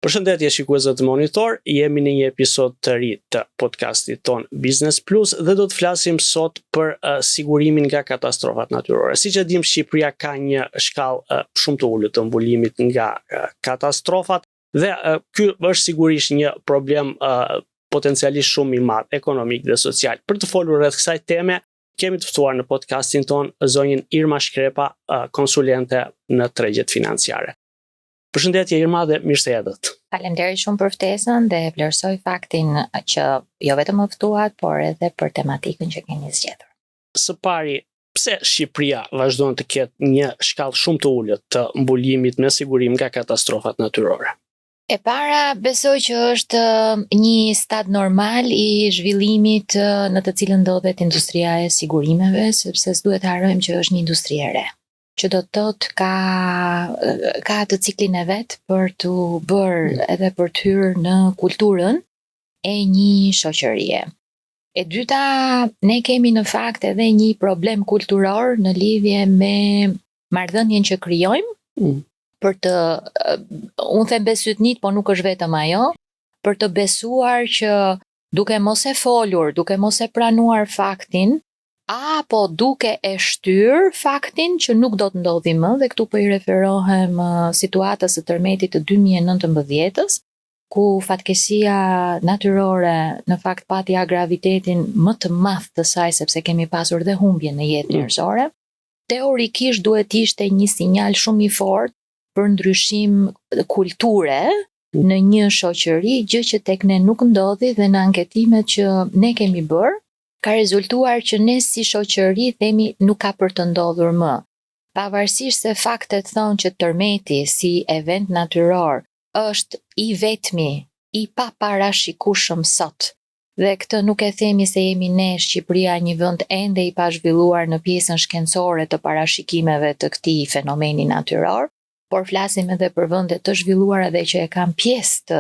Përshëndetje shikuesët të Monitor, jemi në një episod të ri të podcastit ton Business Plus dhe do të flasim sot për sigurimin nga katastrofat natyrore. Siç e dimë, Shqipëria ka një shkallë shumë të ulët të mbulimit nga katastrofat dhe ky është sigurisht një problem potencialisht shumë i madh ekonomik dhe social. Për të folur rreth kësaj teme, kemi të ftuar në podcastin ton zonjën Irma Shkrepa, konsulente në tregjet financiare. Përshëndetje Irma dhe mirë se erdhët. Faleminderit shumë për ftesën dhe vlerësoj faktin që jo vetëm më ftuat, por edhe për tematikën që keni zgjedhur. Së pari, pse Shqipëria vazhdon të ketë një shkallë shumë të ulët të mbulimit me sigurim nga katastrofat natyrore? E para, besoj që është një stad normal i zhvillimit në të cilën ndodhet industria e sigurimeve, sepse s'duhet të harrojmë që është një industri e re, që do të thotë ka atë ciklin e vet për të bërë edhe për të hyrë në kulturën e një shoqërie. E dyta, ne kemi në fakt edhe një problem kulturor në lidhje me marrëdhënien që krijojmë për të, unë them besytnit, po nuk është vetëm ajo, për të besuar që duke mos e folur, duke mos e pranuar faktin, apo duke e shtyr faktin që nuk do të ndodhi më, dhe këtu po i referohem situatës së tërmetit të 2019-s, ku fatkeqësia natyrore në fakt pati gravitetin më të madh të saj, sepse kemi pasur dhe humbje në jetë njerëzore. Teorikisht duhet ishte një sinjal shumë i fortë për ndryshim kulture në një shoqëri, gjë që tek ne nuk ndodhi dhe në anketimet që ne kemi bërë, ka rezultuar që ne si shoqëri themi nuk ka për të ndodhur më. Pavarësisht se faktet thonë që tërmeti si event natyror është i vetmi, i paparashikueshëm sot. Dhe këtë nuk e themi se jemi ne Shqipëria një vend ende i pazhvilluar në pjesën shkencore të parashikimeve të këtij fenomeni natyror, por flasim edhe për vende të zhvilluara dhe që e kanë pjesë të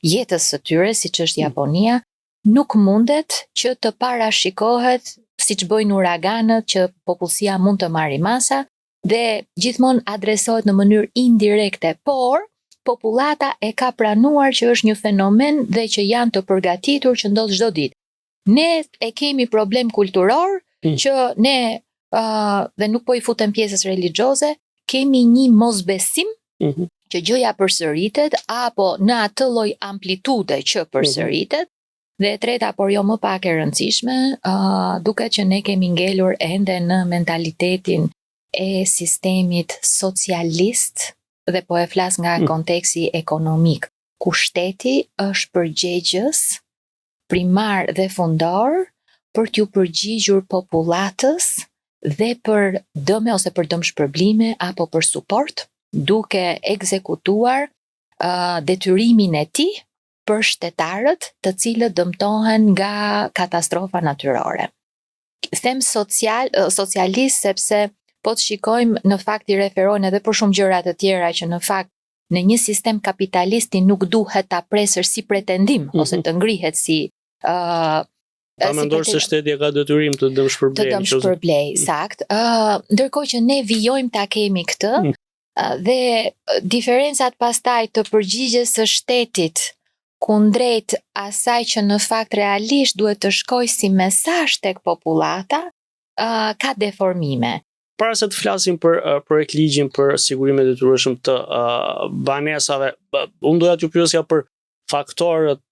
jetës së tyre, siç është Japonia. Nuk mundet që të parashikohet siç bëjnë uraganët që popullsia mund të marrë masa dhe gjithmonë adresohet në mënyrë indirekte, por popullata e ka pranuar që është një fenomen dhe që janë të përgatitur që ndodh çdo ditë. Ne e kemi problem kulturor që ne dhe nuk po i futem pjesës religjioze, kemi një mosbesim që gjëja përsëritet apo në atë lloj amplitude që përsëritet. Dhe e treta, por jo më pak e rëndësishme, duket që ne kemi ngelur ende në mentalitetin e sistemit socialist, dhe po e flas nga konteksti ekonomik, ku shteti është përgjegjës primar dhe fundor për t'ju përgjigjur popullatës dhe për dëme ose për dëmshpërblime apo për suport, duke ekzekutuar detyrimin e tij për shtetarët të cilët dëmtohen nga katastrofa natyrore. Them socialist sepse po të shikojmë në fakt i referohen edhe për shumë gjëra të tjera që në fakt në një sistem kapitalisti nuk duhet ta presër si pretendim ose të ngrihet si ta mendosh se shteti ka detyrim të dëmshpërblej. Sakt. Ndërkohë që ne vijojmë ta kemi këtë dhe diferencat pastaj të përgjigjes së shtetit kundrejt asaj që në fakt realisht duhet të shkojë si mesazh tek popullata, ka deformime. Para se të flasim për projekt ligjin për sigurimin e detyrueshëm të banesave, unë doja t'ju pyesja për faktorët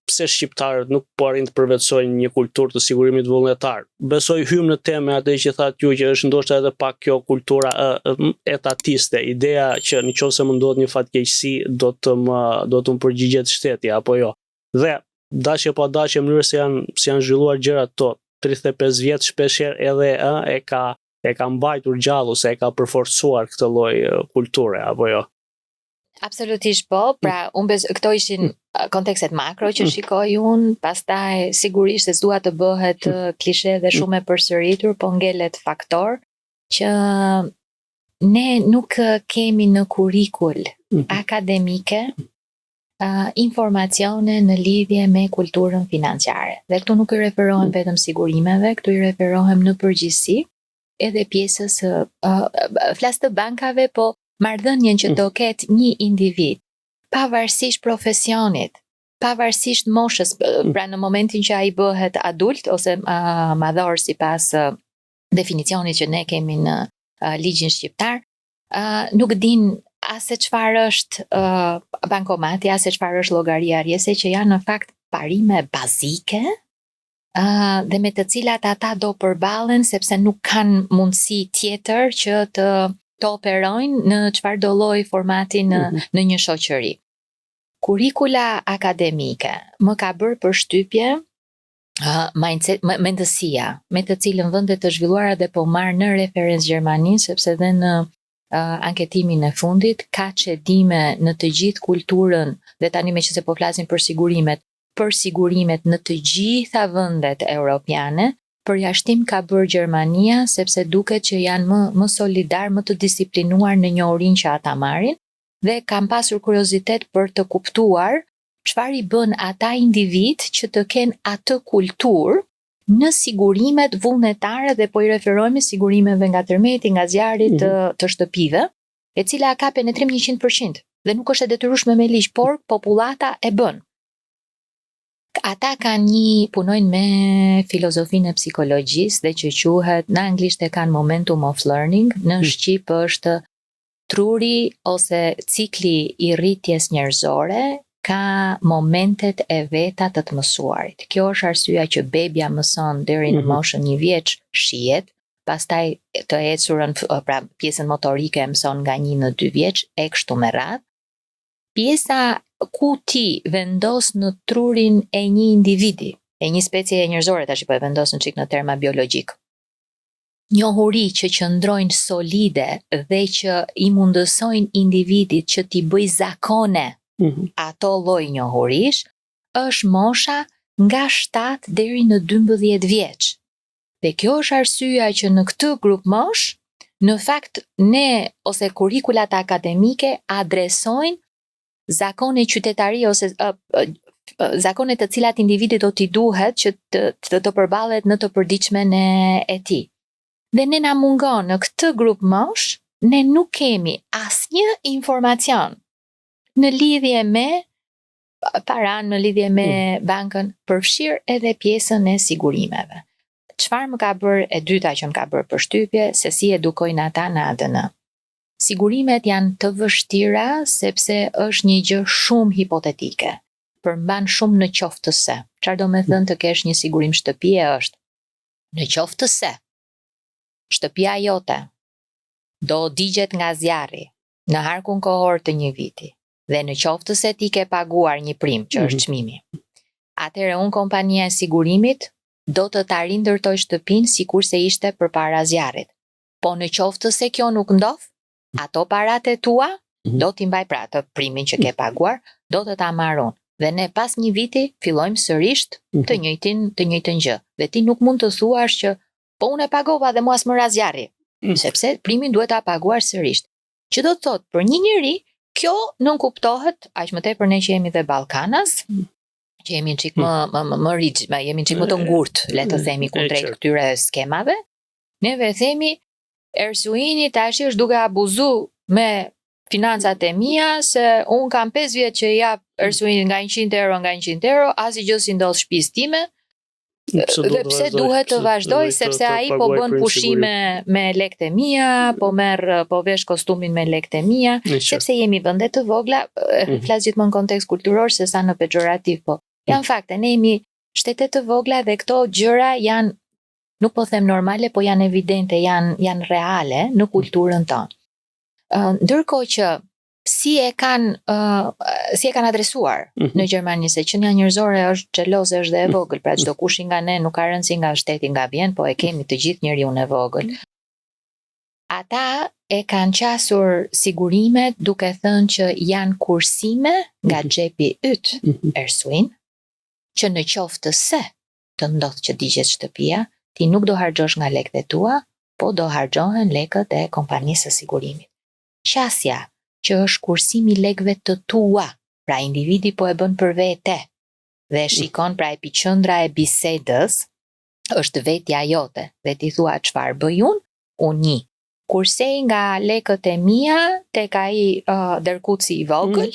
pse shqiptarët nuk po arrin të përvetësojnë një kulturë të sigurimit vullnetar. Besoj hymë në temë atë që thatë ju, që është ndoshta edhe pak kjo kultura etatiste, ideja që nëse më ndodh një fatkeqësi do të më përgjigjet shteti apo jo. Dhe dashje pa dashje mënyrë se janë zhvilluar gjërat to 35 vjet shpeshherë edhe e ka mbajtur gjallë ose e ka përforcuar këtë lloj kulture apo jo. Absolutisht po, pra këto ishin kontekstet makro që shikoj unë, pastaj sigurisht se s'dua të bëhet klishe dhe shumë e përsëritur, po ngelet faktor që ne nuk kemi në kurrikul akademike informacione në lidhje me kulturën financiare. Dhe këtu nuk i referohem vetëm sigurimeve, këtu i referohem në përgjithësi edhe pjesës flas të bankave, po marrëdhënien që do ketë një individ pavarësisht profesionit, pavarësisht moshës, pra në momentin që ai bëhet adult ose madhor sipas definicionit që ne kemi në ligjin shqiptar, nuk din as se çfarë është bankomati, as se çfarë është llogaria rjese, që janë në fakt parime bazike, dhe me të cilat ata do përballen sepse nuk kanë mundësi tjetër që të operojnë në çfarëdo lloj formati në një shoqëri. Kurikula akademike më ka bërë përshtypje mendësia, me të cilën vendet të zhvilluara dhe po marr në referencë Gjermaninë, sepse dhe në anketimin e fundit ka çedime në të gjithë kulturën, dhe tani meqense po flasim për sigurimet në të gjitha vendet europiane, përjashtim ka bërë Gjermania, sepse duket që janë më solidar, më të disiplinuar në njohurinë që ata marrin, dhe kam pasur kuriozitet për të kuptuar çfarë i bën ata individ që të kenë atë kulturë në sigurimet vullnetare, dhe po i referohemi sigurimeve nga tërmeti, nga zjarri, të shtëpive, e cila ka penetrim 100% dhe nuk është e detyrueshme me ligj, por popullata e bën. Ata punojnë me filozofinë e psikologjisë, dhe që quhet, në anglisht e kanë momentum of learning, në shqip është truri ose cikli i rritjes njerëzore, ka momentet e veta të mësuarit. Kjo është arsyeja që bebja mëson deri në moshën 1 vjeç shihet, pastaj të ecurën, pra pjesën motorike e mëson nga 1 në 2 vjeç, e kështu me radhë. Pjesa ku ti vendos në trurin e një individi, e një specie njerëzore, tash po e vendos në çik në terma biologjik, njohuri që qëndrojnë solide dhe që i mundësojnë individit që t'i bëj zakone ato lloj njohurish, është mosha nga 7 deri në 12 vjeç. Dhe kjo është arsyeja që në këtë grup mosh, në fakt ne ose kurrikulat akademike adresojnë zakone qytetari ose zakone të cilat individi do t'i duhet që të përballet në të përditshmen e tij. Dhe ne na mungon në këtë grup mosh, ne nuk kemi asnjë informacion në lidhje me paran, në lidhje me bankën, përfshirë edhe pjesën e sigurimeve. Çfarë më ka bërë e dyta që më ka bërë përshtypje, se si edukojnë ata në ADN. Sigurimet janë të vështira sepse është një gjë shumë hipotetike, përmban shumë në qoftë se. Çfarë do me thënë të kesh një sigurim shtëpie është, në qoftë se shtëpia jote do digjet nga zjarri në harkun kohor të një viti, dhe në qoftë se ti ke paguar një prim që është çmimi, atëherë unë kompania e sigurimit do të ta rindërtoj shtëpinë sikur se ishte përpara zjarrit. Po në qoftë se kjo nuk ndodh, ato paratë tua do t'i mbaj, pra të primin që ke paguar, do të ta marr unë. Dhe ne pas një viti fillojmë sërish të njëjtën gjë. Dhe ti nuk mund të thuash që po unë e pagova dhe mua s'më ra zjarri, sepse primin duhet ta paguar sërish. Që do të thotë për një njeri, kjo nuk kuptohet, aq më tepër ne që jemi dhe Ballkanas, që jemi çik më rigj, jemi çik më të ngurtë, le të themi, kundrejt këtyre skemave. Neve themi Ersuini tash është duke abuzu me financat e mia, se un kam 5 vjet që jap Ersuini nga 100 euro nga 100 euro, asgjë si ndodh shtëpisë time. Dhe pse duhet të vazhdoj, sepse ai po bën pushime me lekët e mia, po vesh kostumin me lekët e mia, sepse jemi vende të vogla, flas gjithmonë në kontekst kulturor se sa në pejorativ, po. Janë fakte, ne jemi shtete të vogla dhe këto gjëra janë, nuk po them normale, po janë evidente, janë reale në kulturën tonë. Ndërkohë që si e kanë adresuar në Gjermani, se qenia njerëzore është xheloze, është dhe e vogël, pra çdo kush nga ne nuk ka rëndësi nga shteti nga vjen, po e kemi të gjithë njeriu e vogël. Ata e kanë qasur sigurimet duke thënë që janë kursime nga xhepi yt, Ersuin, që në qoftë se të ndodh që digjet shtëpia, ti nuk do harxhosh nga lekët e tua, po do harxhohen lekët e kompanisë së sigurimit. Qasja që është kursimi lekëve të tua, pra individi po e bën për vete, dhe shikon, pra epiqendra e bisedës është vetja jote, dhe ti thua çfarë bëj unë një. Kursej nga lekët e mia tek ai dërkuci i vogël,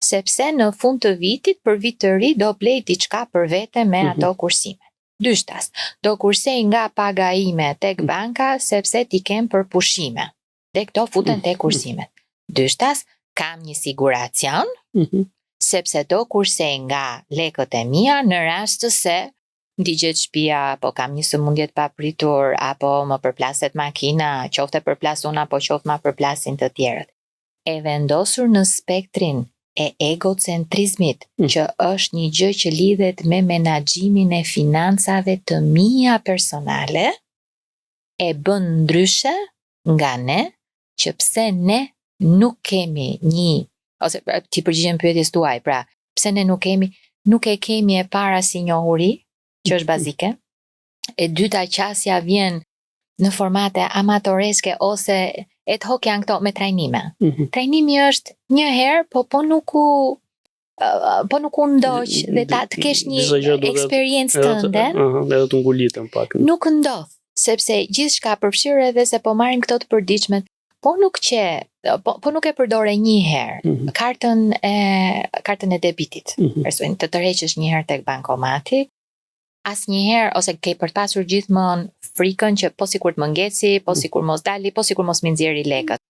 sepse në fund të vitit, për vit të ri, do blej diçka për vete me ato kursime. Dyshtas, do kursej nga paga ime tek banka, sepse ti kem për pushime. Dhe këto futen tek kursimet. Dyshtas, kam një siguracion, sepse do kursej nga lekët e mia në rast se ndigjet shtëpia, apo kam një sëmundje të papritur, apo më përplaset makina, qofte përplas unë apo qofte ma përplasin të tjerët. E vendosur në spektrin e egocentrizmit, që është një gjë që lidhet me menaxhimin e financave të mia personale, e bën ndryshe nga ne, që pse ne nuk kemi një, ose ti përgjigjem pyetjes tuaj, pra pse ne nuk e kemi e para si njohuri, që është bazike, e dyta qasja vjen në formate amatoreske ose ad hoc janë këto me trajnime. Trajnimi është një herë, po nuk u ndoq dhe të kesh një eksperiencë tënde. Edhe të ngulitën pak. Nuk ndodh, sepse gjithçka përfshirë edhe se po marrin këto të përditshmet, po nuk e përdore një herë kartën e debitit. Të tërheqësh një herë tek bankomati, asnjëherë ose ke për të pasur gjithmonë frikën që po sikur të më ngeci, po sikur mos dali, po sikur mos më nxjerri lekët.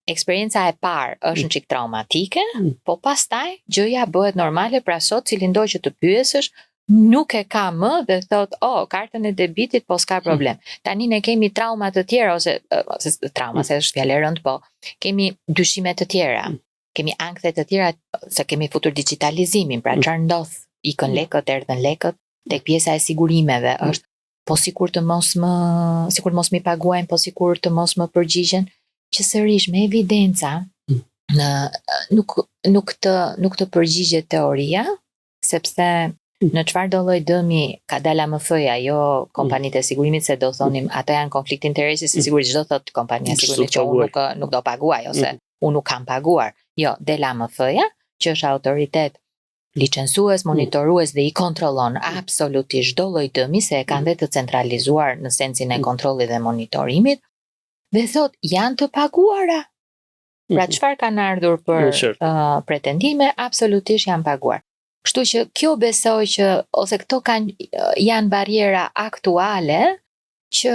Eksperjenca e parë është një çik traumatike, po pastaj gjëja bëhet normale, pra sot cilin do që të pyesësh nuk e ka më dhe thot, kartën e debitit, po s'ka problem. Tani ne kemi trauma të tjera, ose trauma, se është fjalë e rëndë, po kemi dyshime të tjera, kemi ankthe të tjera, se kemi futur digitalizimin, pra çfarë ndodh, ikën lekët, erdhën lekët, tek pjesa e sigurimeve është, po sikur mos mi paguajnë, po sikur të mos më përgjigjen, që sërish me evidenca, nuk të përgjigjet teoria, sepse në çfarë do lloj dëmi ka dalë AMF-ja, jo kompanitë e sigurimit, se do thonim ata janë konflikt interesi, se sigurisht çdo thot kompania e sigurimit që unë nuk do paguaj ose unë nuk kam paguar. Jo, del AMF-ja, që është autoritet licencues, monitorues dhe i kontrollon absolutisht çdo lloj dëmi, se e kanë dhe të centralizuar në sensin e kontrollit dhe monitorimit, dhe thot janë të paguara. Pra çfarë kanë ardhur për pretendime, absolutisht janë paguar. Kështu që kjo besoj që, ose këto janë barjera aktuale që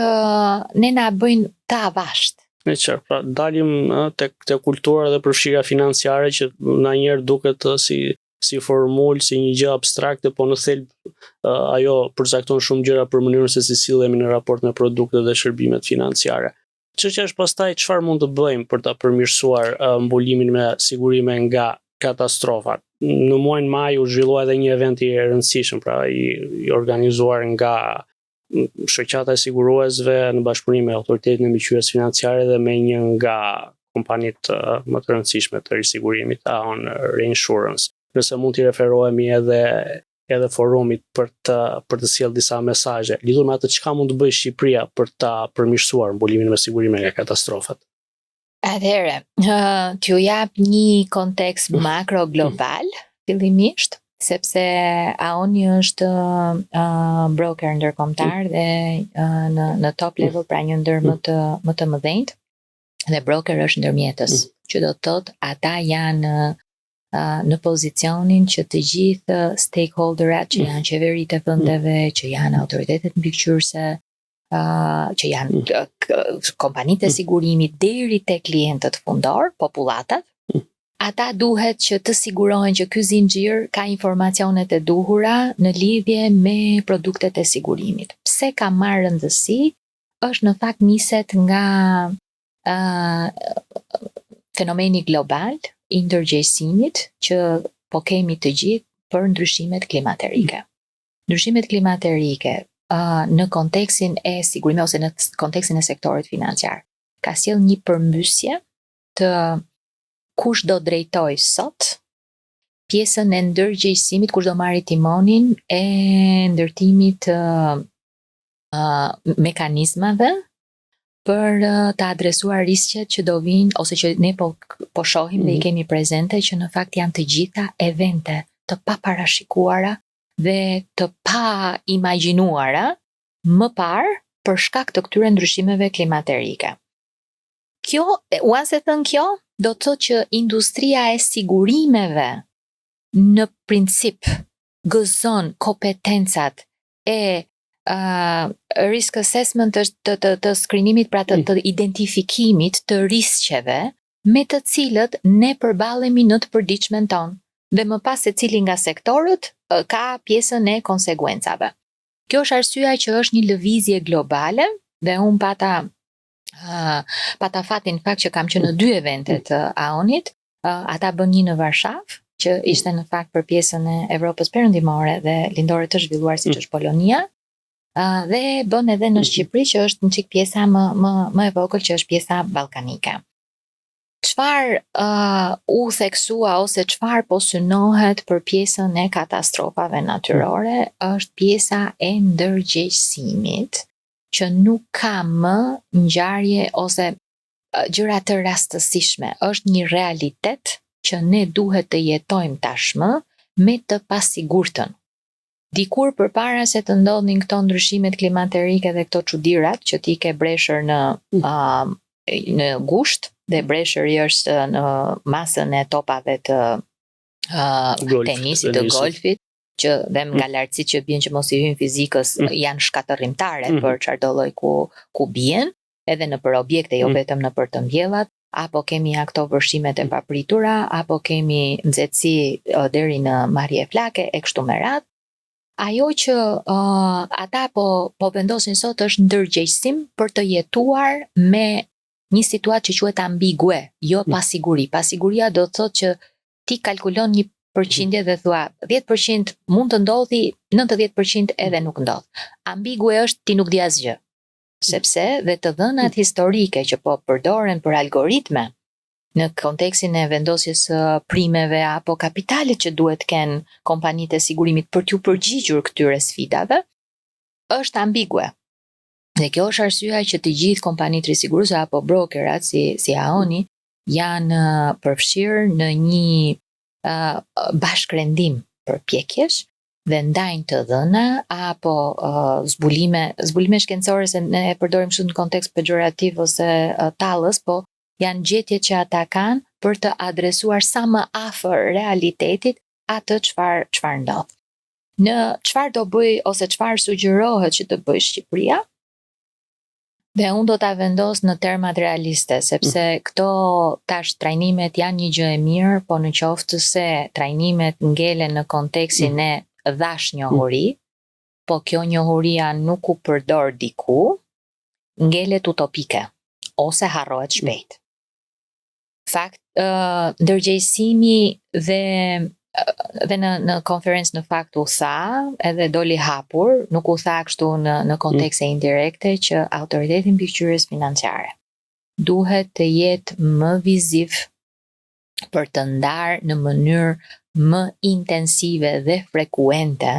ne na bëjnë të avasht. Në qartë, pra dalim te kultura dhe përfshirja financiare që na njerë duket si formul, si një gjë abstrakte, po në thelb ajo përcakton shumë gjëra për mënyrën se si sillemi në raport me produktet dhe shërbimet financiare. Çështja është pastaj çfarë mund të bëjmë për ta përmirësuar mbulimin me sigurime nga katastrofat. Në muajin maj u zhvillua edhe një event i rëndësishëm, pra i organizuar nga shoqata e siguruesve në bashkëpunim me autoritetin e mbikëqyrjes financiare dhe me një nga kompanitë më të rëndësishme të risigurimit, Aon Reinsurance. Nëse mund t'i referohemi edhe forumit për të sjellë disa mesazhe lidhur me atë çka mund të bëjë Shqipëria për ta përmirësuar mbulimin me sigurime nga katastrofat. Atëherë, t'ju jap një kontekst makro global fillimisht, sepse Aoni është broker ndërkombëtar dhe në top level, pra një ndër më të mëdhenjt, dhe broker është ndërmjetës, që do të thotë ata janë në pozicionin që të gjithë stakeholderat që janë qeveritë e vendeve, që janë autoritetet mbikëqyrëse, që janë kompanitë e sigurimit deri te klientët fundor, popullatat, ata duhet që të sigurohen që ky zinxhir ka informacionet e duhura në lidhje me produktet e sigurimit. Pse ka marrë rëndësi? Është në fakt niset nga fenomeni global i ndërgjegjësimit që po kemi të gjithë për ndryshimet klimaterike. Ndryshimet klimaterike në kontekstin e sigurimit ose në kontekstin e sektorit financiar ka sjell një përmbysje të kush do drejtoj sot pjesën e ndërgjegjësimit, kush do marrë timonin e ndërtimit mekanizmave për të adresuar riskjet që do vinë, ose që ne po shohim dhe i kemi prezente, që në fakt janë të gjitha evente të paparashikuara dhe të pa imagjinuara më parë për shkak të këtyre ndryshimeve klimaterike. Kjo, once e thënë kjo, do të thotë që industria e sigurimeve në princip gëzon kompetencat e risk assessment është të skrinimit, pra të identifikimit të riskeve me të cilët ne përballemi në të përditshmën tonë. Dhe më pas secili nga sektorët ka pjesën e konsekuencave. Kjo është arsyeja që është një lëvizje globale dhe unë pata fatin fakt që kam qenë në 2 eventet AON-it, ata bën një në Varshavë, që ishte në fakt për pjesën e Evropës Perëndimore dhe lindore të zhvilluar siç është Polonia, dhe bën edhe në Shqipëri që është një çik pjesa më e vogël që është pjesa ballkanike. Çfarë u theksua ose çfarë po synohet për pjesën e katastrofave natyrore është pjesa e ndërgjegjësimit, që nuk ka më ngjarje ose gjëra të rastësishme, është një realitet që ne duhet të jetojmë tashmë me të pasigurtën. Dikur përpara se të ndodhin këto ndryshimet klimaterike dhe këto çudirat që ti ke breshër në gusht dhe breshëri është në masën e topave të tenisit, të golfit, që dhe nga lartësitë që bien që mos i hyn fizikës janë shkatërrimtare për çfarëdo lloj ku bien, edhe në për objekte, jo vetëm në për të mbjellat, apo kemi ato vërshimet e papritura, apo kemi nxehtësi deri në marrje flake e kështu me radhë. Ajo që ata po vendosin sot është ndërgjegjësim për të jetuar me një situatë që quhet ambigue, jo pasiguri. Pasiguria do të thotë që ti kalkulon një përqindje dhe thua 10% mund të ndodhi, 90% edhe nuk ndodh. Ambigue është ti nuk di asgjë. Sepse dhe të dhënat historike që po përdoren për algoritme në kontekstin e vendosjes primeve apo kapitalit që duhet kenë kompanitë e sigurimit për t'u përgjigjur këtyre sfidave, është ambigue. Dhe kjo është arsyeja që të gjithë kompanitë risiguruese apo brokerat si AON-i janë përfshirë në një bashkërendim përpjekjesh dhe ndajnë të dhëna apo zbulime shkencore, se ne e përdorim shumë në kontekst pejorativ ose tallës, po janë gjetjet që ata kanë për të adresuar sa më afër realitetit atë çfarë ndodh. Në çfarë do bëj ose çfarë sugjerohet që të bëjë Shqipëria? Dhe unë do ta vendos në termat realiste, sepse këto tash trajnimet janë një gjë e mirë, po në qoftë se trajnimet ngelen në kontekstin e dashnjohuri, po kjo njohuria nuk u përdor diku, ngelet utopike ose harrohet shpejt. Fakt, ndërgjegjësimi dhe në konferencë në fakt u tha, edhe doli hapur, nuk u tha kështu në kontekste indirekte, që autoriteti mbikëqyrjes financiare duhet të jetë më viziv për të ndarë në mënyrë më intensive dhe frekuente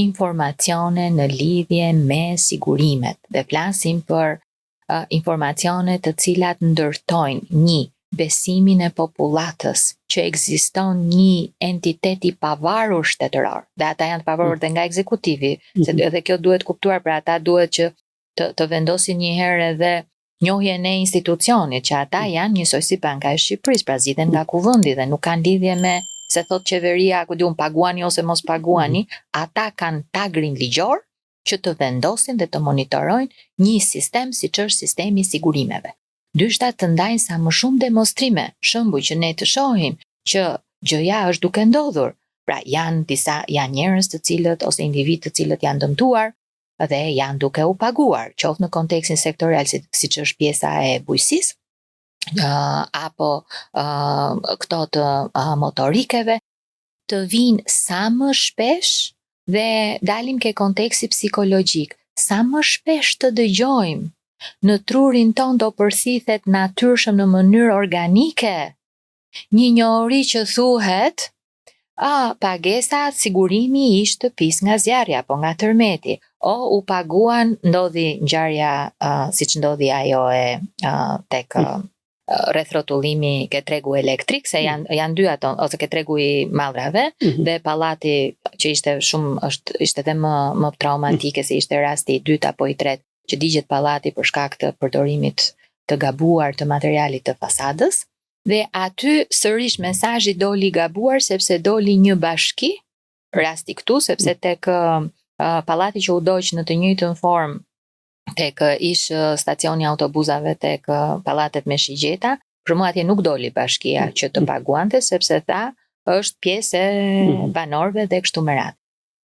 informacione në lidhje me sigurimet. Dhe flasim për informacione të cilat ndërtojnë një besimin e popullatës që ekziston një entitet i pavarur shtetëror, dhe ata janë të pavarur dhe nga ekzekutivi, se edhe kjo duhet kuptuar, pra ata duhet që të vendosin një herë edhe njohjen e institucionit, që ata janë njësoj si Banka e Shqipërisë, pra zgjidhen nga kuvendi dhe nuk kanë lidhje me se thot qeveria, ku diun paguani ose mos paguani, ata kanë tagrin ligjor që të vendosin dhe të monitorojnë një sistem siç është sistemi i sigurimeve. Dyshta të ndajnë sa më shumë demonstrime, shembuj që ne të shohim që gjëja është duke ndodhur. Pra janë njerëz të cilët ose individ të cilët janë dëmtuar dhe janë duke u paguar, qoftë në kontekstin sektorial siç është pjesa e bujqësisë, apo këto të motorikeve, të vinë sa më shpesh dhe dalim ke konteksti psikologjik, sa më shpesh të dëgjojmë në trurin ton do përthithet natyrshëm në mënyrë organike një njohuri që thuhet pagesa sigurimi i shtëpisë nga zjarri apo nga tërmeti, u paguan, ndodhi ngjarja siç ndodhi ajo tek rreth rrotullimi ke tregu elektrik, se janë dy ato, ose ke tregu i madrave, dhe pallati që ishte edhe më traumatike, se ishte rasti i dytë apo i tretë që digjet pallati për shkak të përdorimit të gabuar të materialit të fasadës, Dhe aty sërish mesazhi doli gabuar sepse doli një bashki, rasti këtu sepse tek pallati që u doq në të njëjtën formë tek ish stacioni autobusave tek pallatet me shigjeta, për mua atje nuk doli bashkia që të paguante sepse tha është pjesë e banorëve dhe kështu me radhë.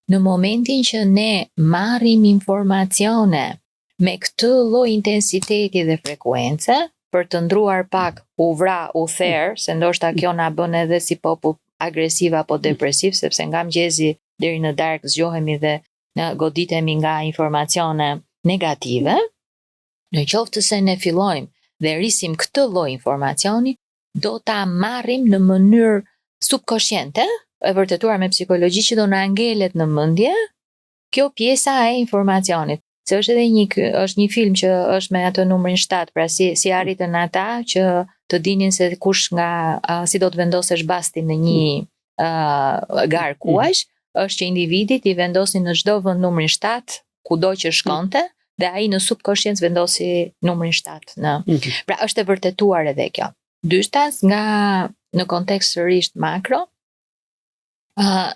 Në momentin që ne marrim informacione me këtë lloj intensiteti dhe frekuence, për të ndruar pak u vra, u therë, se ndoshta kjo na bën edhe si popull agresiv apo depresiv, sepse nga mëngjesi deri në darkë zgjohemi dhe goditemi nga informacione negative, në qoftë se ne fillojmë dhe rrisim këtë lloj informacioni, do ta marrim në mënyrë subkonsciente, e vërtetuar me psikologji që do na ngelet në mendje kjo pjesa e informacionit. Se është edhe është një film që është me atë numrin 7, pra si arritën ata që të dinin se kush nga si do të vendosesh bastin në një garë kuajsh, është që individit i vendosin në çdo vend numrin 7, kudo që shkonte, dhe ai në subkonsciencë vendosi numrin 7 në. Pra është e vërtetuar edhe kjo. Dyshtas nga në kontekst sërish makro,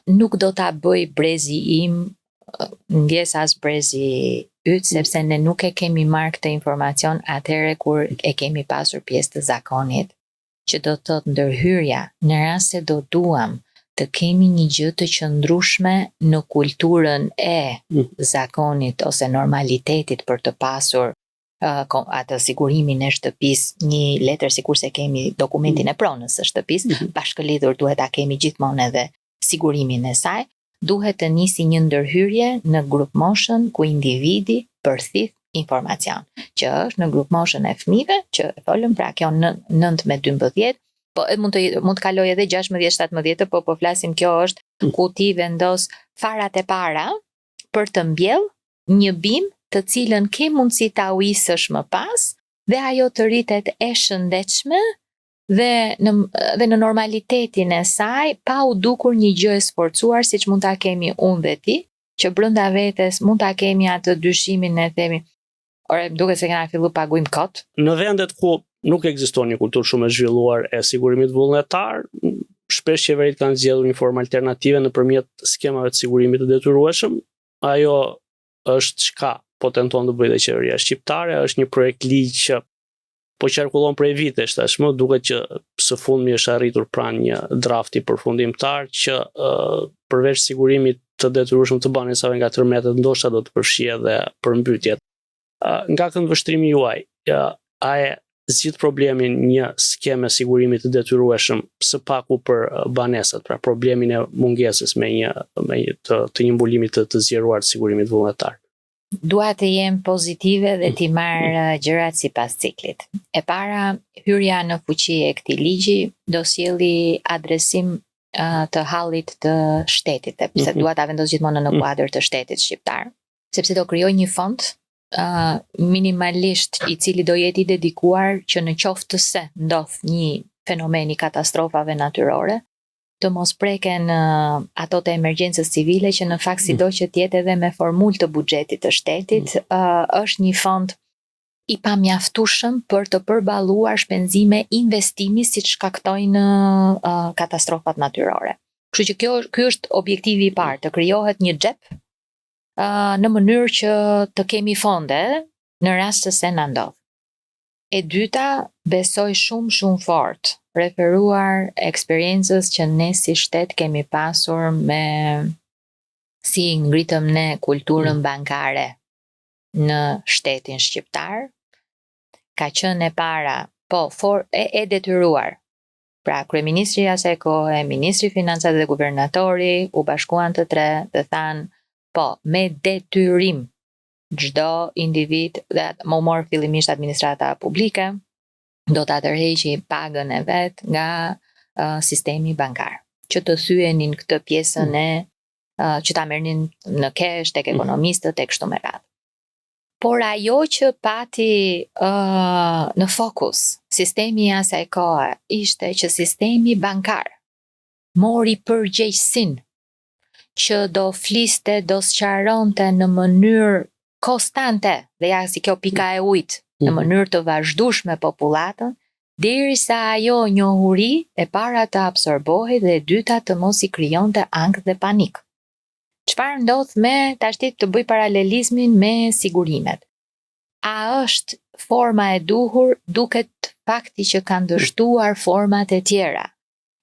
nuk do ta bëj brezi im ndjes as brezi yt, sepse ne nuk e kemi marrë këtë informacion atëherë kur e kemi pasur pjesë të zakonit, që do të thotë ndërhyrja në rast se do duam të kemi një gjë të qëndrueshme në kulturën e zakonit ose normalitetit për të pasur atë sigurimin e shtëpisë, një letër sikurse kemi dokumentin e pronës së shtëpisë, bashkëlidhur duhet ta kemi gjithmonë edhe sigurimin e saj. Duhet të nisi një ndërhyrje në group motion ku individi përthith informacion, që është në group motion e fëmijëve, që e folëm pra kjo 9 me 12, po mund të kaloj edhe 16-17, po flasim kjo është ku ti vendos farat e para për të mbjell një bim të cilën ke mundësi ta ujisësh më pas dhe ajo të rritet e shëndetshme dhe në normalitetin e saj, pa u dukur një gjë e sforcuar siç mund ta kemi unë dhe ti, që brenda vetes mund ta kemi atë dyshimin e themi, ore duket se kena fillu paguajmë kot. Në vendet ku nuk ekziston një kulturë shumë e zhvilluar e sigurimit vullnetar, shpesh qeverit kanë zgjedhur një formë alternative nëpërmjet skemave të sigurimit të detyrueshëm. Ajo është çka po tenton të bëjë dhe qeveria shqiptare, është një projekt ligj që po qarkullon prej vitesh tashmë, duket që së fundmi është arritur pranë një drafti përfundimtar që përveç sigurimit të detyrueshëm të banesave nga tërmetet, ndoshta do të përfshijë edhe përmbytjet. Nga këndvështrimi juaj, a e zgjidh problemin një skeme sigurimi të detyrueshëm së paku për banesat, pra problemin e mungesës me një mbulimi të zgjeruar të sigurimit vullnetar? Dua të jem pozitive dhe t'i marr gjërat sipas ciklit. E para, hyrja në fuqi e këtij ligji do sjelli adresim të hallit të shtetit, sepse dua ta vendos gjithmonë në kuadër të shtetit shqiptar, sepse do krijoj një fond minimalisht i cili do jetë i dedikuar që në qoftë se ndodh një fenomen i katastrofave natyrore, të mos preken ato të emergjencës civile që në fakt sido që tjetë edhe me formul të buxhetit të shtetit, është një fond i pamjaftueshëm për të përballuar shpenzime investimi siç shkaktojnë katastrofat natyrore. Kështu që ky është objektivi i parë, të krijohet një xhep në mënyrë që të kemi fonde në rast se na ndodh. E dyta, besoj shumë fort referuar eksperiencës që ne si shtet kemi pasur me si ngritëm ne kulturën bankare në shtetin shqiptar, ka qenë e para, e detyruar. Pra, kryeministri asaj kohe, ministri i financave dhe guvernatori u bashkuan të tre dhe thanë, po, me detyrim çdo individ dhe më mor fillimisht administrata publike do ta tërheqi pagën e vet nga sistemi bankar, që të thyenin këtë pjesën e që ta merrnin në kesh tek ekonomistët tek kështu me radhë. Por ajo që pati në fokus sistemi i asaj kohe ishte që sistemi bankar mori përgjegjësinë që do fliste, do sqaronte në mënyrë konstante, dhe ja si kjo pika e ujit, në mënyrë të vazhdueshme popullatën, derisa ajo njohuri e para të absorbohej dhe e dyta të mos i krijonte ankth dhe panik. Çfarë ndodh me tashti të bëj paralelizmin me sigurimet? A është forma e duhur? Duket fakti që kanë dështuar format e tjera.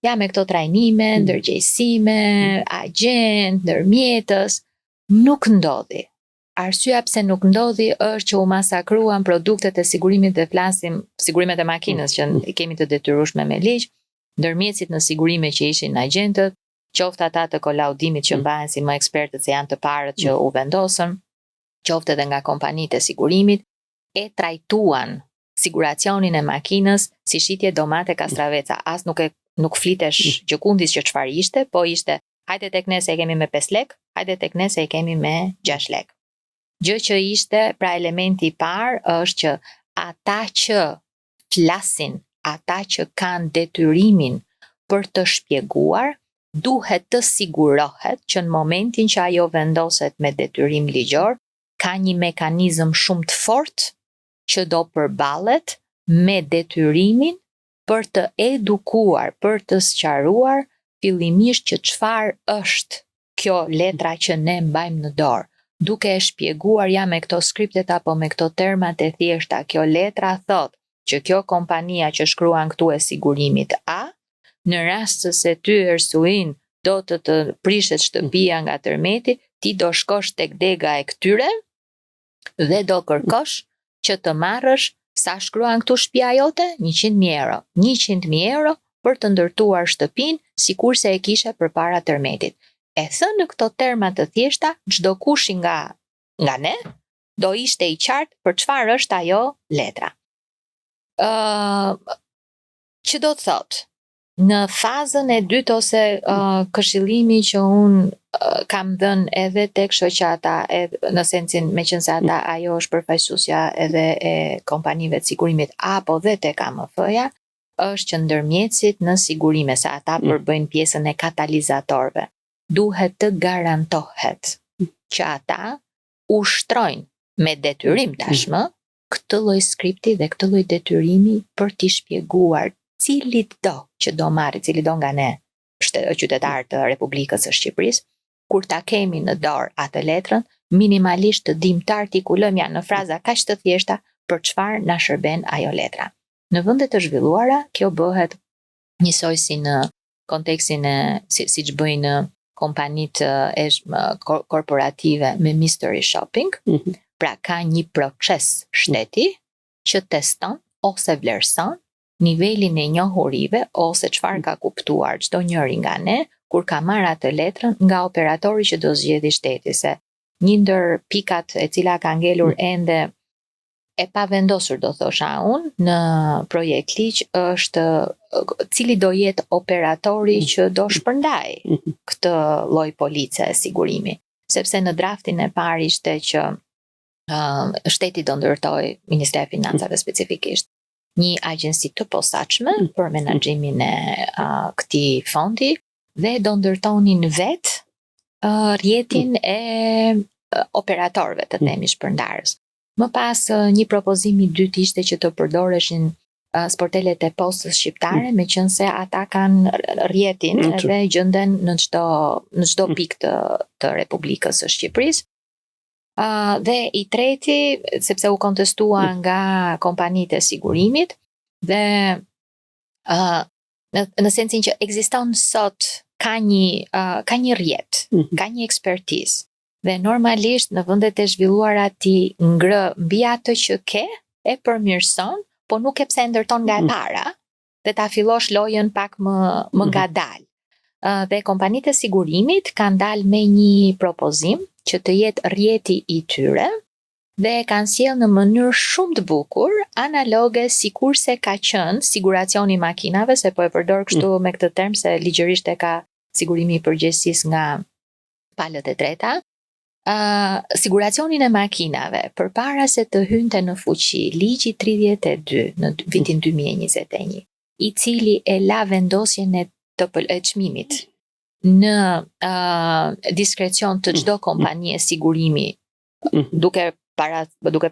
Ja me këto trajnime, ndërgjegjësime, agent, ndërmjetës, nuk ndodhi. Arsyeja pse nuk ndodhi është që u masakruan produktet e sigurimit dhe flasim sigurimet e makinës që kemi të detyrueshme me ligj, ndërmjetësit në sigurime që ishin agjentët, qoftë ata të kolaudimit që mbahen si më ekspertët se janë të parët që u vendosën, qoftë edhe nga kompanitë e sigurimit, e trajtuan siguracionin e makinës si shitje domate kastraveca. As nuk flitesh gjëkundis që çfarë ishte, po ishte hajde tek ne se e kemi me 5 lek, hajde tek ne se e kemi me 6 lek. Gjë që ishte, pra elementi i parë është që ata që flasin, ata që kanë detyrimin për të shpjeguar, duhet të sigurohet që në momentin që ajo vendoset me detyrim ligjor, ka një mekanizëm shumë të fortë që do përballet me detyrimin për të edukuar, për të sqaruar fillimisht që çfarë është kjo letra që ne mbajmë në dorë. Duke e shpjeguar ja me këto skriptet apo me këto termat e thjeshta, kjo letra thot që kjo kompania që shkruan këtu e sigurimit A, në rast se ty Ersuin do të prishet shtëpia nga tërmeti, ti do shkosh tek dega e këtyre dhe do kërkosh që të marrësh sa shkruan këtu shtëpia jote, 100.000 euro. 100.000 euro për të ndërtuar shtëpinë sikurse e kishe përpara tërmetit. E thënë në këto terma të thjeshta, çdo kush nga ne do ishte i qartë për çfarë është ajo letra. Që do të thotë, në fazën e dytë ose këshillimi që unë kam dhënë edhe tek shoqata, në sensin meqense ata ajo është përfaqësuesja edhe e kompanive të sigurimit apo dhe tek AMF-ja, është që ndërmjetësit në sigurime, se ata përbëjnë pjesën e katalizatorëve, duhet të garantohet që ata ushtrojnë me detyrim tashmë këtë lloj skripti dhe këtë lloj detyrimi për t'i shpjeguar cilit do që do marrë, cili do nga ne qytetarë të Republikës së Shqipërisë, kur ta kemi në dorë atë letrën, minimalisht të dim të artikulojmë janë në fraza kaq të thjeshta për çfarë na shërben ajo letra. Në vende të zhvilluara, kjo bëhet njësoj si në kontekstin e siç bëjnë kompanitë korporative me mystery shopping, pra ka një proces shteti që teston ose vlerëson nivelin e njohurive ose çfarë ka kuptuar çdo njëri nga ne kur ka marrë atë letrën nga operatori që do zgjedhë shteti, se një ndër pikat e cila ka ngelur ende e pa vendosur, do thosha unë, në projekt ligj është cili do jetë operatori që do shpërndaj këtë lloj police e sigurimi. Sepse në draftin e parë ishte që shteti do ndërtoj, Ministria e Financave specifikisht, një agjenci të posaçme për menaxhimin e këtij fondi dhe do ndërtonin vetë rrjetin e operatorëve të themi shpërndarës. Më pas një propozim i dytë ishte që të përdoreshin sportelet e postës shqiptare, meqense ata kanë rrjetin dhe gjenden në çdo pikë të Republikës së Shqipërisë. Dhe i treti, sepse u kontestua nga kompanitë e sigurimit dhe në sensin që ekziston sot ka një rrjet, ka një ekspertizë. Dhe normalisht në vendet e zhvilluara ti ngrë mbi atë që ke, e përmirëson, po nuk e pse ndërton nga e para, dhe ta fillosh lojën pak më ngadalë. Dhe kompanitë e sigurimit kanë dalë me një propozim që të jetë rrjeti i tyre dhe e kanë sjellë në mënyrë shumë të bukur, analoge sikurse ka qenë siguracioni i makinave, se po e përdor kështu me këtë term se ligjërisht e ka sigurimi i përgjegjësisë nga palët e treta. Siguracionin e makinave, përpara se të hynte në fuqi ligji 32 në vitin 2021, i cili e la vendosjen e çmimit në diskrecion të çdo kompanie sigurimi, duke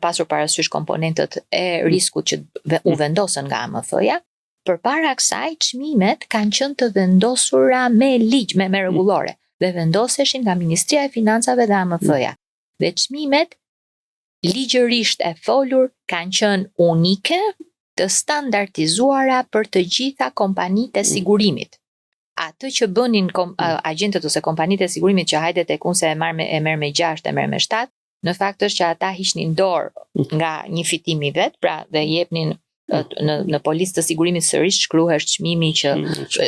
pasur parasysh komponentët e riskut që u vendosën nga AMF-ja, përpara kësaj çmimet kanë qenë të vendosura me ligj, me rregullore, dhe vendoseshin nga Ministria e Financave dhe AMF-ja. Dhe çmimet ligjërisht e folur kanë qenë unike, të standardizuara për të gjitha kompanitë e sigurimit. Atë që bënin agjentët ose kompanitë e sigurimit që hajde tek unë se e merr me 6, e merr me 7, në fakt është që ata hiqnin dorë nga një fitim i vet, pra dhe jepnin në policë të sigurimit sërish shkruhesh çmimi që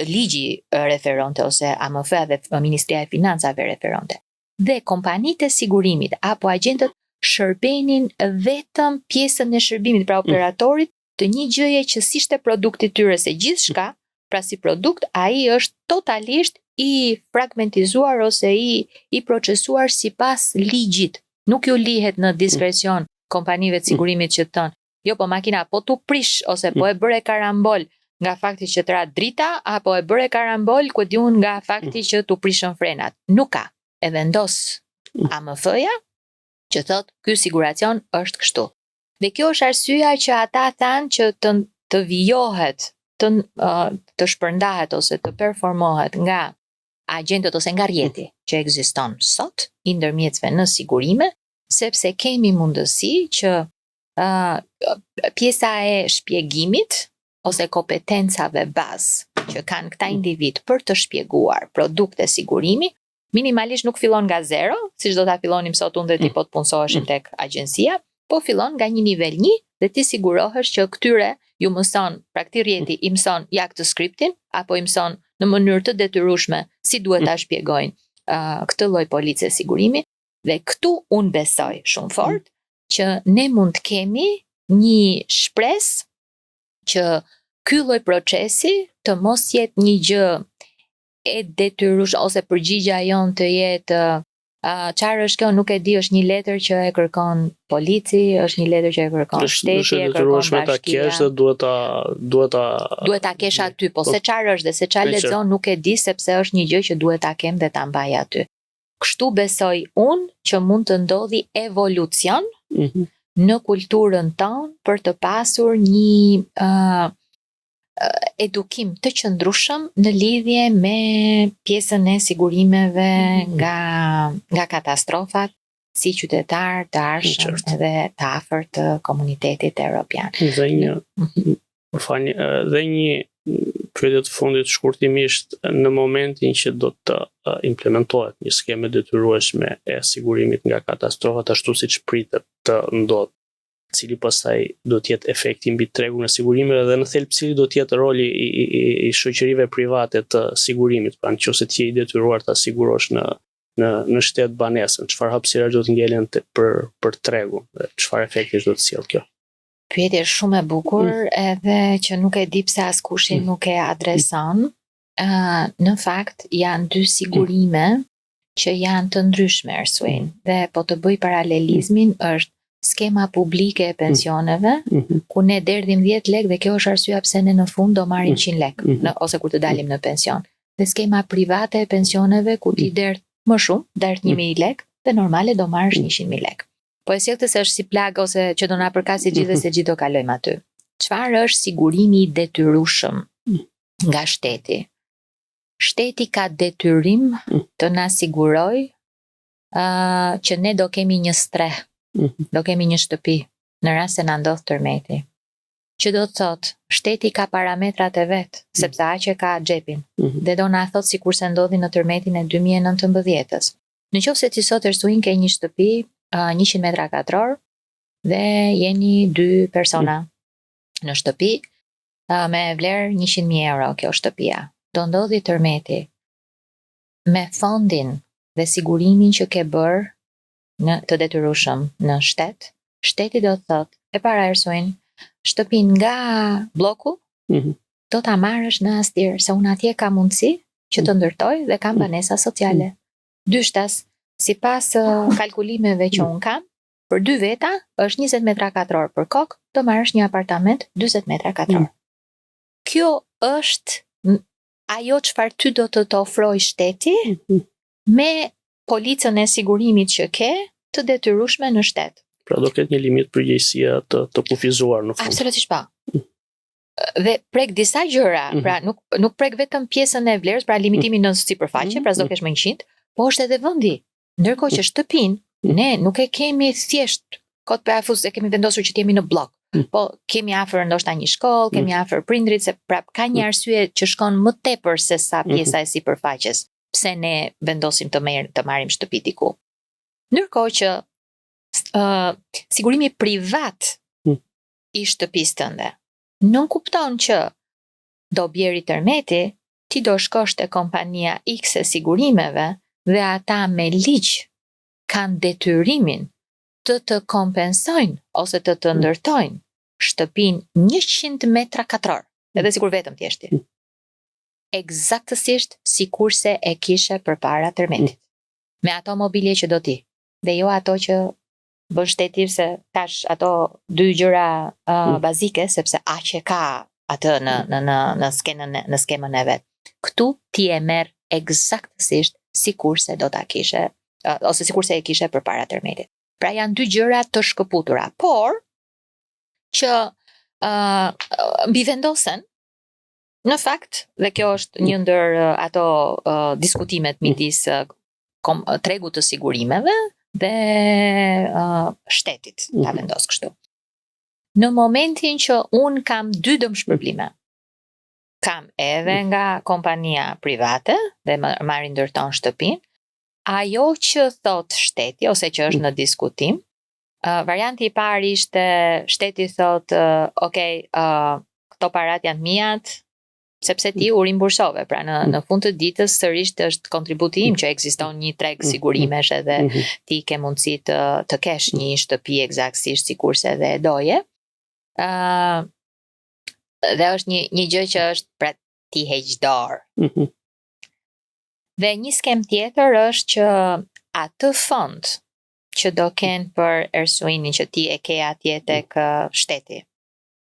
ligji referonte ose AMF-a dhe Ministria e Financave referonte. Dhe kompanitë e sigurimit apo agjentët shërbenin vetëm pjesën e shërbimit, pra operatorit, të një gjëje që si ishte produkti tyre, se gjithçka, pra si produkt, ai është totalisht i fragmentizuar ose i procesuar sipas ligjit. Nuk ju lihet në diskrecion kompanive të sigurimit që thonë, jo po makina po tu prish ose po e bëre karambol nga fakti që të ra drita, apo e bëre karambol ku diun nga fakti që tu prishën frenat. Nuk ka. E vendos AMF-ja që thot ky siguracion është kështu. Dhe kjo është arsyeja që ata thanë që të vijohet, të shpërndahet ose të performohet nga agjentët ose nga rjeti që ekziston sot i ndërmjetësve në sigurime, sepse kemi mundësi që pjesa e shpjegimit ose kompetencave bazë që kanë këta individ për të shpjeguar produkte sigurimi, minimalisht nuk fillon nga zero, siç do ta fillonim sot unë dhe ti po të punësoheshim tek agjencia, po fillon nga një nivel 1 dhe ti sigurohesh që këtyre ju mëson, pra këti rjeti i mëson ja këtë skriptin, apo i mëson në mënyrë të detyrueshme si duhet ta shpjegojnë këtë lloj policie sigurimi, dhe këtu unë besoj shumë fort që ne mund të kemi një shpresë që ky lloj procesi të mos jetë një gjë e detyrueshme ose përgjigja jon të jetë çfarë është kjo, nuk e di, është një letër që e kërkon polici, është një letër që e kërkon shteti, e kërkon bashkia. Duhet ta kesh aty, po se çfarë është dhe se çfarë lexon nuk e di, sepse është një gjë që duhet ta kem dhe ta mbaj aty. Kështu besoj unë që mund të ndodhi evolucion në kulturën tonë për të pasur një edukim të qëndrueshëm në lidhje me pjesën e sigurimeve nga katastrofat si qytetar të arshëm edhe të afërt të komunitetit evropian. Dhe një pyetje të fundit shkurtimisht, në momentin që do të implementohet një skemë detyrueshme e sigurimit nga katastrofat ashtu siç pritet të ndodhë, cili pastaj do të jetë efekti mbi tregun e sigurimeve dhe në thelb cili do të jetë roli i shoqërive private të sigurimit, pra nëse ti je i detyruar ta sigurosh në shtet banesën, çfarë hapësira do të ngelen për tregun dhe çfarë efekti do të sjellë kjo? Pyetje shumë e bukur, edhe që nuk e di pse askushi nuk e adreson. Në fakt janë dy sigurime që janë të ndryshme, Ersuin, dhe po të bëj paralelizmin është skema publike e pensioneve, ku ne derdhim 10 lek dhe kjo është arsyeja pse ne në fund do marrim 100 lek, ose kur të dalim në pension. Dhe skema private e pensioneve ku ti derdh më shumë, derdh 1000 lek dhe normale do marrësh 100.000 lek. Po e sjell këtë se është si plag ose që do na përkasë gjithë dhe se gjithë do kalojmë aty. Çfarë është sigurimi i detyrueshëm nga shteti? Shteti ka detyrim të na sigurojë që ne do kemi një streh, do kemi një shtëpi në rast se na ndodh tërmeti. Që do të thot, shteti ka parametrat e vet, sepse aq e ka xhepin. Dhe do na thot sikurse ndodhi në tërmetin e 2019-s. Nëse ti sot Ersuin ke një shtëpi 100 metra katror dhe jeni 2 persona në shtëpi me vlerë 100.000 euro kjo shtëpia. Do ndodhi tërmeti. Me fondin dhe sigurimin që ke bërë në të detyrueshëm në shtet, shteti do të thotë, e para Ersuin, shtëpin nga bloku do ta marrësh në Astir, se unë atje ka mundësi që të ndërtoj dhe kam banesa sociale. Dyshtas, sipas kalkulimeve që unë kam, për 2 veta është 20 metra katror, për kokë do marrësh një apartament 40 metra katror. Kjo është ajo çfarë ty do të ofroj shteti me policën e sigurimit që ke të detyrueshme në shtet. Pra do ketë një limit përgjegjësia të kufizuar në fund. Absolutisht pa. dhe prek disa gjëra, pra nuk prek vetëm pjesën e vlerës, pra limitimin në sipërfaqe, pra s'do kesh më 100, po është edhe vendi. Ndërkohë që shtëpinë ne nuk e kemi thjesht kot për afus, e kemi vendosur që t'jemi në blok. Po kemi afër ndoshta një shkollë, kemi afër prindrit, se prap ka një arsye që shkon më tepër se sa pjesa e sipërfaqes. Pse ne vendosim të marrim shtëpi diku. Ndërkohë që sigurimi privat i shtëpisë tënde nuk kupton që do bjeri tërmeti, ti do shkosh te kompania X e sigurimeve dhe ata me ligj kanë detyrimin të kompensojnë ose të ndërtojnë shtëpinë 100 metra katror, edhe sikur vetëm thjeshti. Eksaktësisht sikurse e kishe përpara tërmetit. Me ato mobilje që do ti, dhe jo ato që bën shteti, se tash ato dy gjëra bazike, sepse aq e ka atë në skemën e vet. Ktu ti e merr eksaktësisht sikurse do ta kishe ose sikurse e kishe përpara tërmetit. Pra janë dy gjëra të shkëputura, por që mbi vendosen në fakt, dhe kjo është një ndër ato diskutimet midis tregut të sigurimeve dhe shtetit ta vendos kështu. Në momentin që un kam dy dëmshpërblime, kam edhe nga kompania private dhe marrin ndërton shtëpinë, ajo që thot shteti ose që është në diskutim, varianti i parë ishte shteti thot, këto parat janë mijat, sepse ti u rimbursove, pra në fund të ditës sërish është kontributi im që ekziston një treg sigurimesh edhe ti ke mundësi të kesh një shtëpi eksaktësisht sikurse edhe e doje. Dhe është një gjë që është pra ti heq dorë. Dhe një skem tjetër është që atë fond që do kenë për ersuinin që ti e ke atje tek shteti,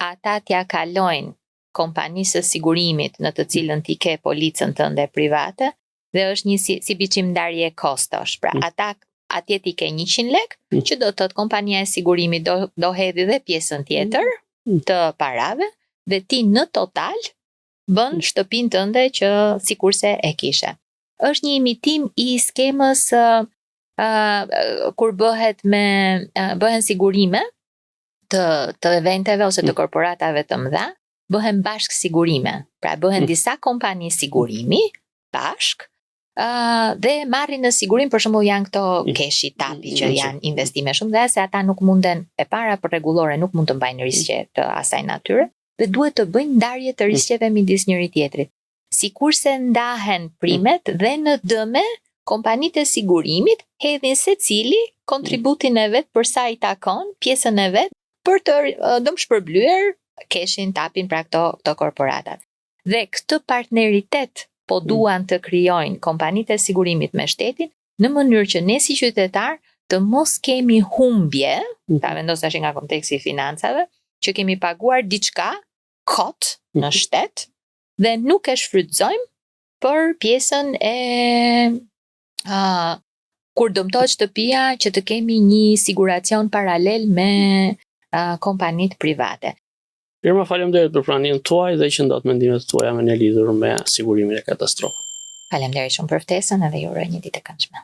ata t'ja kalojnë kompanisë së sigurimit në të cilën ti ke policën tënde private, dhe është një si biçimndarje kostosh. Pra ata atje ti ke 100 lek, që do të thotë kompania e sigurimit do hedhë dhe pjesën tjetër të parave, dhe ti në total bën shtëpinë tënde që sikurse e kishe. Është një imitim i skemës kur bëhen sigurime të eventeve ose të korporatave të mëdha, bëhen bashk sigurime. Pra bëhen disa kompani sigurimi bashk dhe marrin në sigurim, për shembull janë këto keshi tapi që janë investime shumë, dhe se ata nuk munden, e para për rregullore nuk mund të mbajnë riske të asaj natyre, dhe duhet të bëjnë ndarje të riskeve midis njëri tjetrit. Sikurse ndahen primet dhe në dëme, kompanitë e sigurimit hedhin secili kontributin e vet për sa i takon, pjesën e vet për të dëmshpërblyer keshin, tapin, pra këto korporatat. Dhe këtë partneritet po duan të krijojnë kompanitë e sigurimit me shtetin në mënyrë që ne si qytetar të mos kemi humbje, ta vendos tash nga konteksti i financave, që kemi paguar diçka kot në shtet dhe nuk e shfrytëzojmë për pjesën e kur dëmtohet shtëpia, që të kemi një siguracion paralel me kompanitë private. Irma, faleminderit për pranimin tuaj dhe që ndat mendimet tuaja me një lidhur me sigurimin e katastrofës. Faleminderit shumë për ftesën, edhe ju uroj një ditë të këndshme.